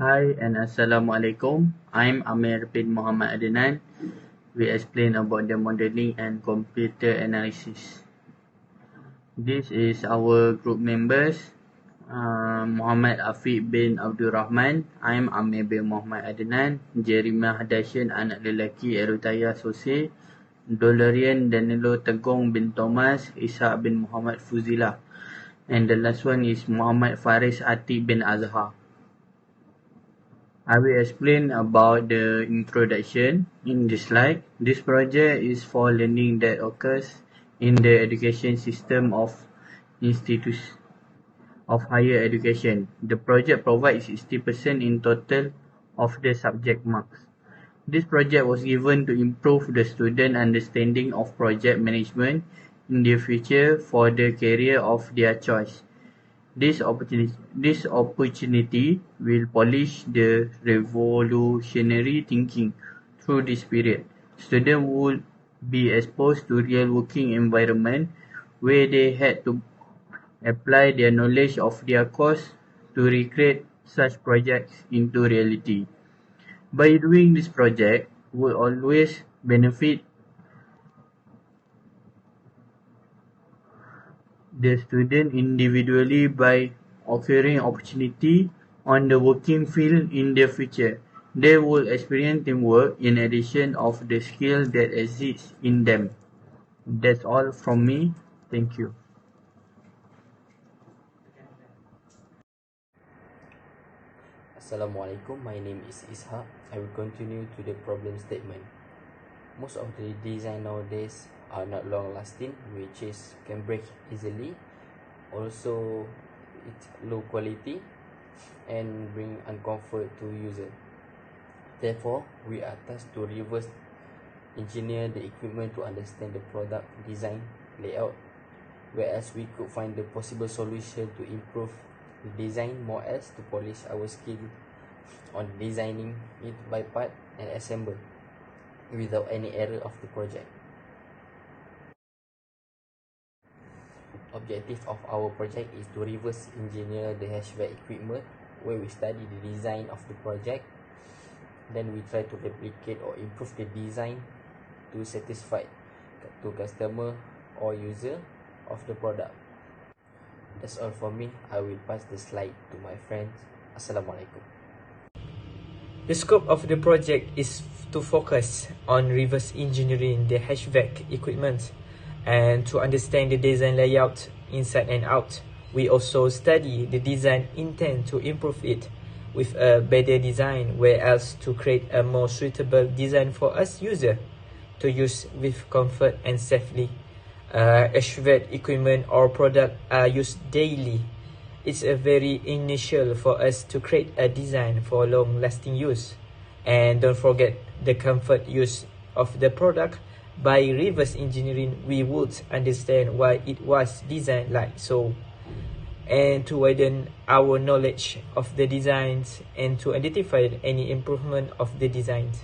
Hi and Assalamualaikum. I'm Amir bin Muhammad Adnan. We explain about the modeling and computer analysis. This is our group members. Muhammad Afiq bin Abdul Rahman. I'm Amir bin Muhammad Adnan. Jerima Hadashin, anak lelaki Erutaya Sose. Dolorian Danilo Tegong bin Thomas. Ishaq bin Muhammad Fuzila. And the last one is Muhammad Faris Atiq bin Azhar. I will explain about the introduction in this slide. This project is for learning that occurs in the education system of institutions of higher education. The project provides 60% in total of the subject marks. This project was given to improve the student understanding of project management in the future for the career of their choice. This opportunity will polish the revolutionary thinking through this period. Students would be exposed to real working environment where they had to apply their knowledge of their course to recreate such projects into reality. By doing this project will always benefit the student individually by offering opportunity on the working field in the future. They will experience teamwork in addition of the skill that exists in them. That's all from me. Thank you. Assalamualaikum, my name is Ishaq. I will continue to the problem statement. Most of the design nowadays are not long lasting, which is can break easily. Also, it's low quality and bring uncomfort to user. Therefore, we are tasked to reverse engineer the equipment to understand the product design layout, whereas we could find the possible solution to improve the design more as to polish our skill on designing it by part and assemble without any error of the project. Objective of our project is to reverse engineer the HVAC equipment, where we study the design of the project, then we try to replicate or improve the design to satisfy to customer or user of the product. That's all for me. I will pass the slide to my friends. Assalamualaikum. The scope of the project is to focus on reverse engineering the HVAC equipment and to understand the design layout inside and out. We also study the design intent to improve it with a better design, whereas to create a more suitable design for us user to use with comfort and safely. HVAC equipment or product are used daily. It's a very initial for us to create a design for long lasting use. And don't forget the comfort use of the product. By reverse engineering, we would understand why it was designed like so, and to widen our knowledge of the designs and to identify any improvement of the designs.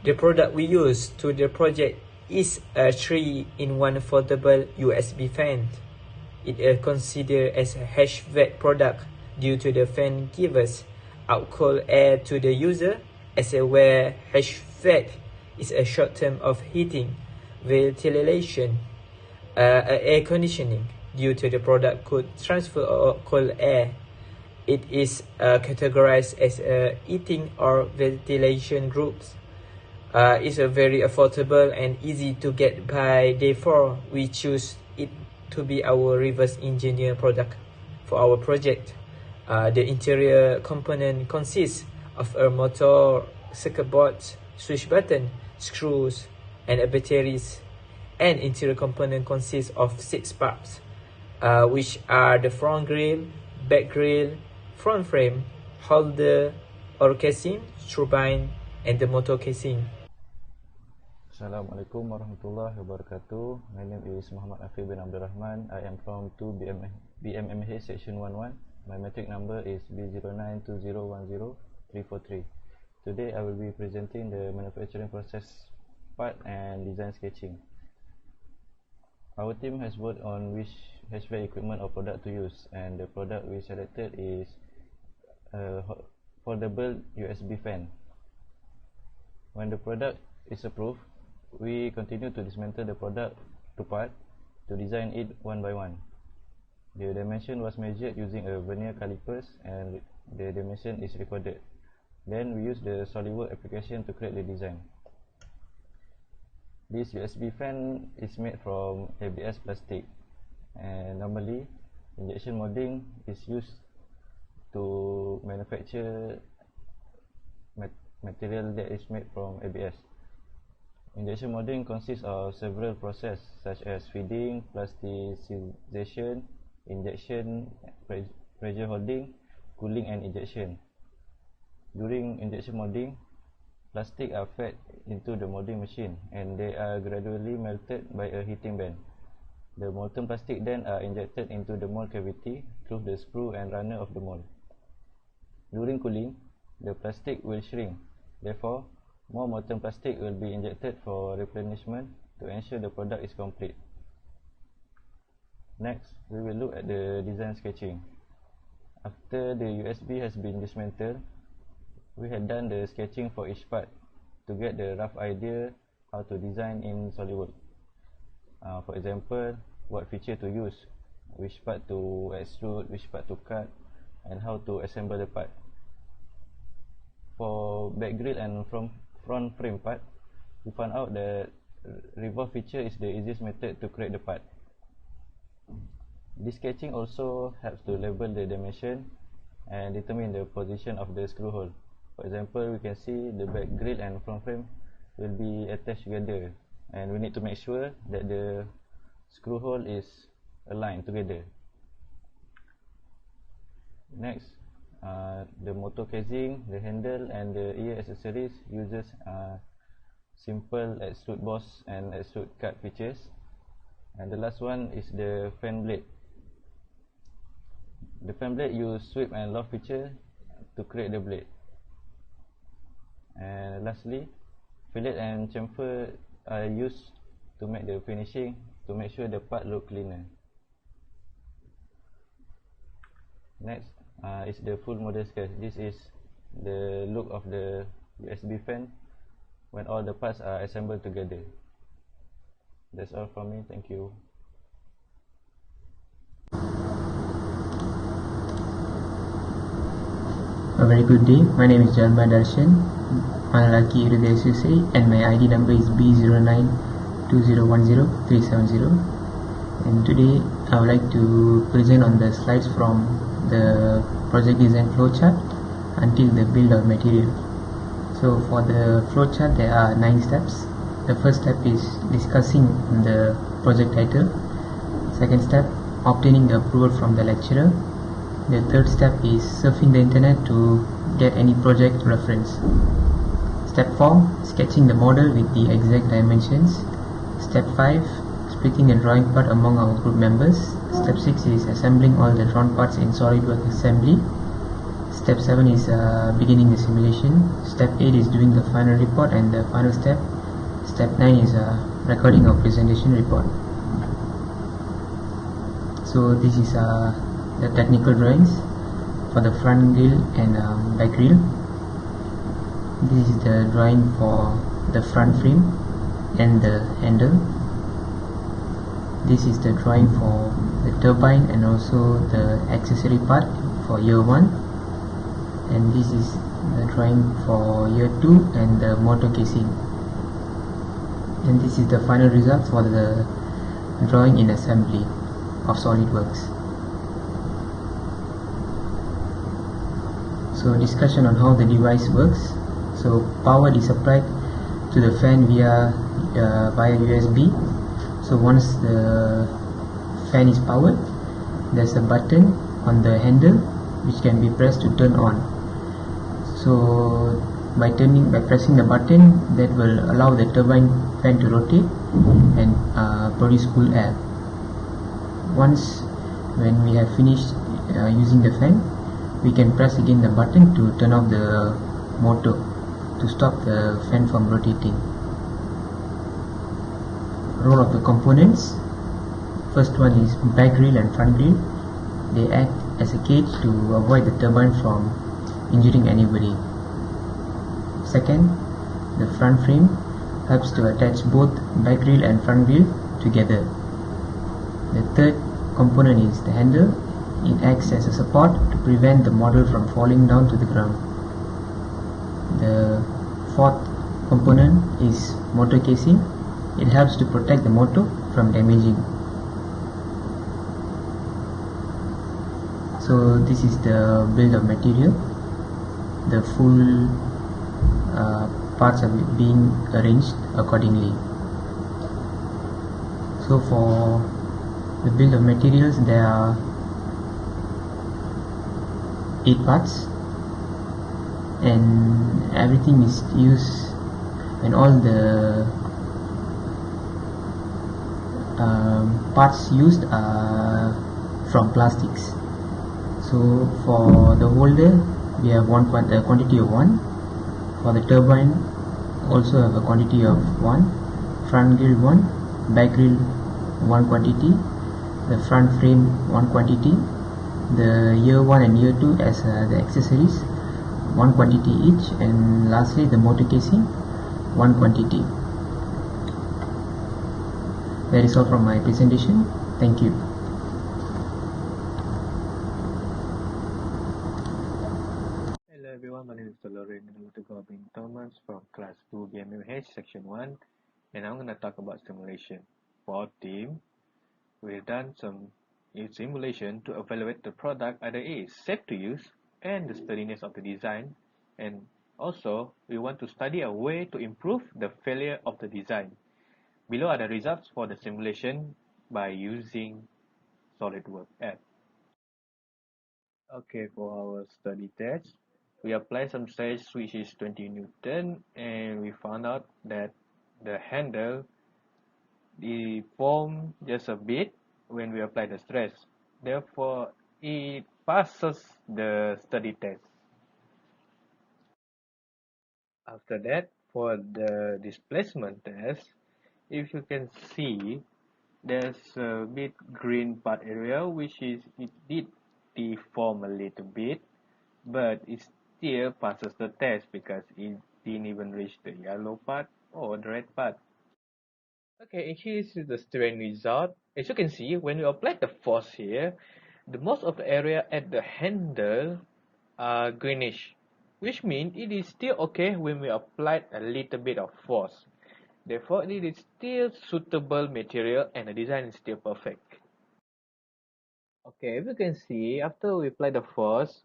The product we use to the project is a 3-in-1 foldable USB fan. It is considered as a HVAC product due to the fan gives out cold air to the user, as where HVAC is a short term of heating, ventilation, air conditioning. Due to the product could transfer cold air, it is categorized as a heating or ventilation groups. It's a very affordable and easy to get by. Therefore, we choose it to be our reverse engineer product for our project. The interior component consists of a motor, circuit board, switch button, screws, and batteries. And interior component consists of 6 parts, which are the front grille, back grille, front frame, holder or casing, turbine, and the motor casing. Assalamualaikum warahmatullahi wabarakatuh. My name is Muhammad Afiq bin Abdul Rahman. I am from 2 BMMH section 11. My metric number is B0920103443. Today I will be presenting the manufacturing process part and design sketching. Our team has worked on which HVAC equipment or product to use, and the product we selected is foldable USB fan. When the product is approved, we continue to dismantle the product to part to design it one by one. The dimension was measured using a vernier calipers and the dimension is recorded. Then we use the SolidWorks application to create the design. This USB fan is made from ABS plastic, and normally injection molding is used to manufacture material that is made from ABS. Injection molding consists of several processes such as feeding, plasticization, injection, pressure holding, cooling and ejection. During injection molding, plastic are fed into the molding machine and they are gradually melted by a heating band. The molten plastic then are injected into the mold cavity through the screw and runner of the mold. During cooling, the plastic will shrink. Therefore, more molten plastic will be injected for replenishment to ensure the product is complete. Next, we will look at the design sketching. After the USB has been dismantled, we had done the sketching for each part to get the rough idea how to design in SolidWorks. For example, what feature to use, which part to extrude, which part to cut, and how to assemble the part. For back grill and front frame part, we found out that revolve feature is the easiest method to create the part. This sketching also helps to label the dimension and determine the position of the screw hole. For example, we can see the back grill and front frame will be attached together, and we need to make sure that the screw hole is aligned together. Next, the motor casing, the handle and the ear accessories uses simple extrude boss and extrude cut features. And the last one is the fan blade. The fan blade use sweep and loft feature to create the blade. And lastly, fillet and chamfer are used to make the finishing to make sure the part look cleaner. Next is the full model sketch. This is the look of the USB fan when all the parts are assembled together. That's all from me. Thank you. A very good day. My name is Jalma Darshan, Manalaki Hriday Susai, and my ID number is B09201037. And today I would like to present on the slides from the project design flowchart until the build of material. So for the flowchart there are 9 steps. The first step is discussing the project title. Second step, obtaining the approval from the lecturer. The third step is surfing the internet to get any project reference. Step 4, sketching the model with the exact dimensions. Step 5, splitting the drawing part among our group members. Step 6 is assembling all the drawn parts in SolidWorks assembly. Step 7 is beginning the simulation. Step 8 is doing the final report, and the final step, Step 9 is recording our presentation report. So this is the technical drawings for the front grill and back grill. This is the drawing for the front frame and the handle. This is the drawing for the turbine and also the accessory part for year 1. And this is the drawing for year 2 and the motor casing. And this is the final result for the drawing in assembly of SolidWorks. So discussion on how the device works. So power is supplied to the fan via USB. So once the fan is powered, there's a button on the handle which can be pressed to turn on. So by pressing the button, that will allow the turbine fan to rotate and produce cool air. Once when we have finished using the fan, we can press again the button to turn off the motor to stop the fan from rotating. Role of the components. First one is back grill and front grill. They act as a cage to avoid the turbine from injuring anybody. Second, the front frame helps to attach both back grill and front grill together. The third component is the handle. It acts as a support to prevent the model from falling down to the ground. The fourth component is motor casing. It helps to protect the motor from damaging. So this is the bill of material. The full parts are being arranged accordingly. So for the bill of materials, there are 8 parts, and everything is used, and all the parts used are from plastics. So for the holder, we have a quantity of 1. For the turbine, also have a quantity of 1. Front grill 1, back grill 1 quantity, the front frame 1 quantity, the year 1 and year 2 as the accessories 1 quantity each, and lastly the motor casing 1 quantity. That is all from my presentation. Thank you. Hello everyone, my name is Loren Gobin Thomas from Class 2 BMMH Section 1, and I'm going to talk about simulation. For our team, we've done some simulation to evaluate the product either A is safe to use and the sturdiness of the design, and also we want to study a way to improve the failure of the design. Below are the results for the simulation by using SolidWorks app. Okay, for our study test, we applied some stress which is 20 Newton, and we found out that the handle deformed just a bit when we apply the stress. Therefore, it passes the study test. After that, for the displacement test, if you can see, there's a bit green part area which is it did deform a little bit, but it still passes the test because it didn't even reach the yellow part or the red part. Okay, here's the strain result. As you can see, when you apply the force here, the most of the area at the handle are greenish, which means it is still okay when we apply a little bit of force. Therefore, it is still suitable material and the design is still perfect. Okay, if you can see, after we apply the force,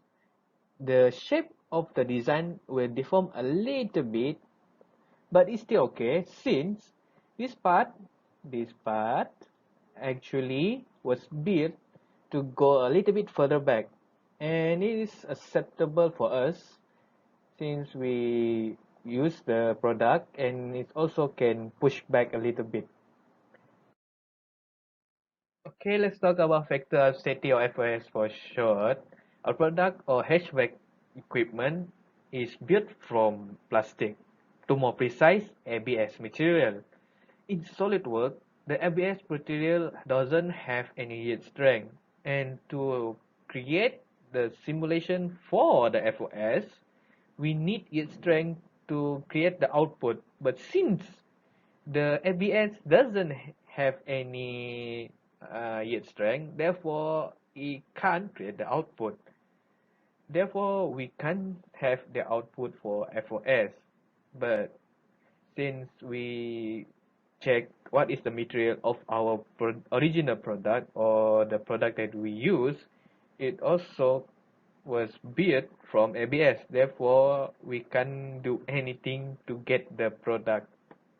the shape of the design will deform a little bit, but it's still okay since this part actually was built to go a little bit further back, and it is acceptable for us since we use the product and it also can push back a little bit. Okay, let's talk about factor of safety or FOS for short. Our product or HVAC equipment is built from plastic, to more precise, ABS material. In SolidWorks, the ABS material doesn't have any yield strength, and to create the simulation for the FOS, we need yield strength to create the output. But since the ABS doesn't have any yield strength, therefore it can't create the output. Therefore, we can't have the output for FOS. But since we check what is the material of our original product or the product that we use, it also was built from ABS. Therefore, we can't do anything to get the product,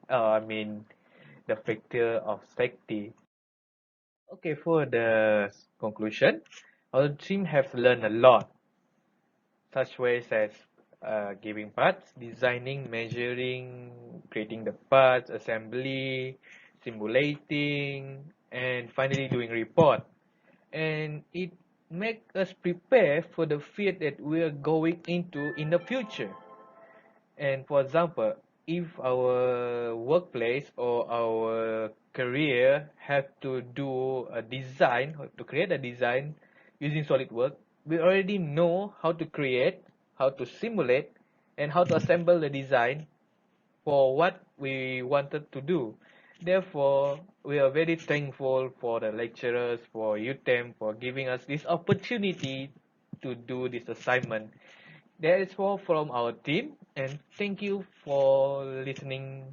the factor of safety. Okay, for the conclusion, our team have learned a lot, such ways as giving parts, designing, measuring, creating the parts, assembly, simulating, and finally doing report. And it make us prepare for the field that we are going into in the future. And for example, if our workplace or our career have to do a design, or to create a design using SolidWorks, we already know how to create, how to simulate, and how to assemble the design for what we wanted to do. Therefore, we are very thankful for the lecturers, for UTEM, for giving us this opportunity to do this assignment. That is all from our team, and thank you for listening